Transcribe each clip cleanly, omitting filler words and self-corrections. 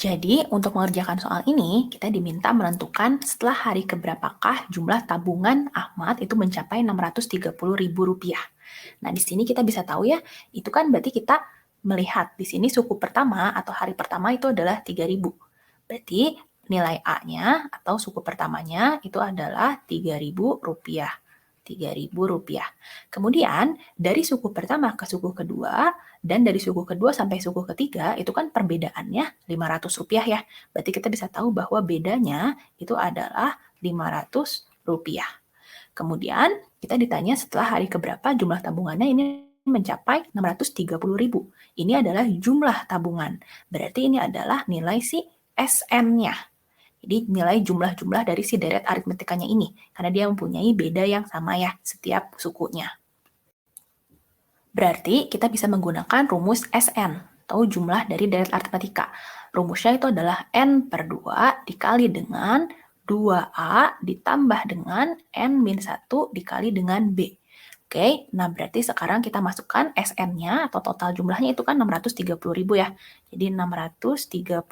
Jadi, untuk mengerjakan soal ini, kita diminta menentukan setelah hari keberapakah jumlah tabungan Ahmad itu mencapai Rp630.000. Nah, di sini kita bisa tahu ya, itu kan berarti kita melihat di sini suku pertama atau hari pertama itu adalah 3.000. Berarti nilai A-nya atau suku pertamanya itu adalah Rp3.000. Rp3.000. Kemudian, dari suku pertama ke suku kedua, dan dari suku kedua sampai suku ketiga, itu kan perbedaannya Rp500 ya. Berarti kita bisa tahu bahwa bedanya itu adalah Rp500. Kemudian, kita ditanya setelah hari keberapa jumlah tabungannya ini mencapai 630.000. Ini adalah jumlah tabungan. Berarti ini adalah nilai si SN-nya. Jadi nilai jumlah-jumlah dari si deret aritmetikanya ini, karena dia mempunyai beda yang sama ya, setiap sukunya. Berarti kita bisa menggunakan rumus SN, atau jumlah dari deret aritmetika. Rumusnya itu adalah N per 2 dikali dengan 2A ditambah dengan N-1 dikali dengan B. Oke, nah berarti sekarang kita masukkan SN-nya atau total jumlahnya itu kan 630.000 ya. Jadi 630.000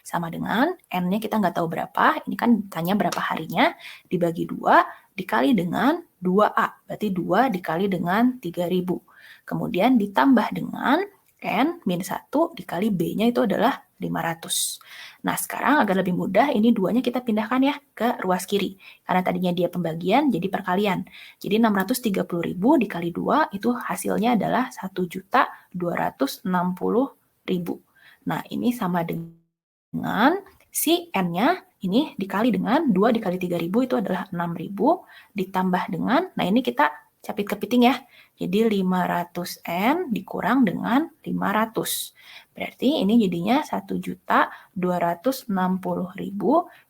sama dengan N-nya kita nggak tahu berapa, ini kan tanya berapa harinya, dibagi 2, dikali dengan 2A, berarti 2 dikali dengan 3.000. Kemudian ditambah dengan N-1 dikali B-nya itu adalah 500. Nah, sekarang agar lebih mudah, ini 2-nya kita pindahkan ya ke ruas kiri. Karena tadinya dia pembagian, jadi perkalian. Jadi 630.000 dikali 2, itu hasilnya adalah 1.260.000. Nah, ini sama dengan si N-nya ini dikali dengan 2 dikali 3.000 itu adalah 6.000 ditambah dengan, nah ini kita capit kepiting ya. Jadi 500N dikurang dengan 500. Berarti ini jadinya 1.260.000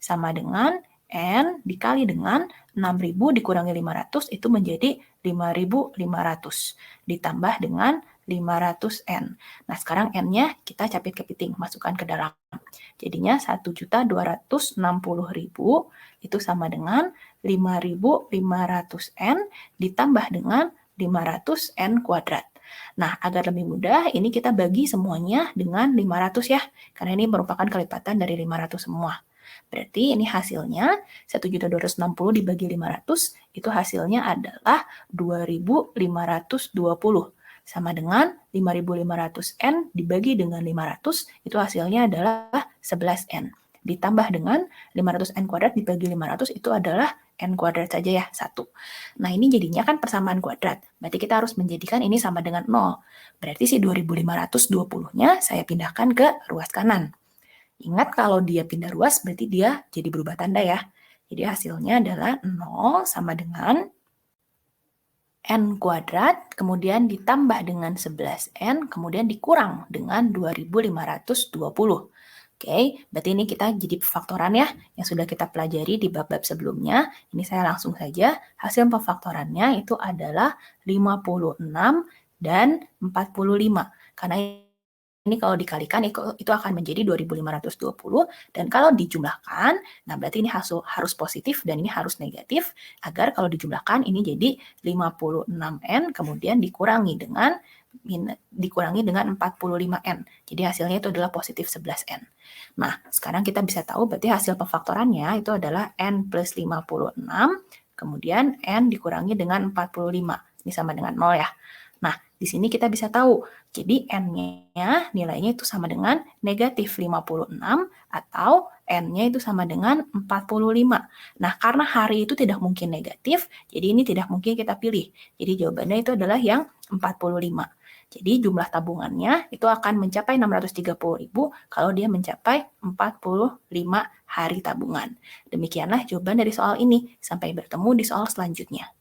sama dengan N dikali dengan 6.000 dikurangi 500 itu menjadi 5.500 ditambah dengan 500N. Nah, sekarang N-nya kita capit kepiting, masukkan ke dalam. Jadinya 1.260.000 itu sama dengan 5.500N ditambah dengan 500N kuadrat. Nah, agar lebih mudah, ini kita bagi semuanya dengan 500 ya, karena ini merupakan kelipatan dari 500 semua. Berarti ini hasilnya 1.260 dibagi 500, itu hasilnya adalah 2.520. Sama dengan 5.500N dibagi dengan 500, itu hasilnya adalah 11N. Ditambah dengan 500N kuadrat dibagi 500, itu adalah N kuadrat saja ya, 1. Nah, ini jadinya kan persamaan kuadrat. Berarti kita harus menjadikan ini sama dengan 0. Berarti si 2.520-nya saya pindahkan ke ruas kanan. Ingat kalau dia pindah ruas, berarti dia jadi berubah tanda ya. Jadi hasilnya adalah 0 sama dengan N kuadrat, kemudian ditambah dengan 11N, kemudian dikurang dengan 2.520. Oke, berarti ini kita jadi pemfaktoran ya, yang sudah kita pelajari di bab-bab sebelumnya. Ini saya langsung saja, hasil pemfaktorannya itu adalah 56 dan 45. Karena ini kalau dikalikan itu akan menjadi 2.520, dan kalau dijumlahkan, nah berarti ini harus positif dan ini harus negatif, agar kalau dijumlahkan ini jadi 56N, kemudian dikurangi dengan 45N. Jadi hasilnya itu adalah positif 11N. Nah, sekarang kita bisa tahu berarti hasil pemfaktorannya itu adalah N plus 56, kemudian N dikurangi dengan 45. Ini sama dengan 0 ya. Nah, di sini kita bisa tahu, jadi N-nya nilainya itu sama dengan negatif 56 atau N-nya itu sama dengan 45. Nah, karena hari itu tidak mungkin negatif, jadi ini tidak mungkin kita pilih. Jadi jawabannya itu adalah yang 45. Jadi jumlah tabungannya itu akan mencapai 630.000 kalau dia mencapai 45 hari tabungan. Demikianlah jawaban dari soal ini. Sampai bertemu di soal selanjutnya.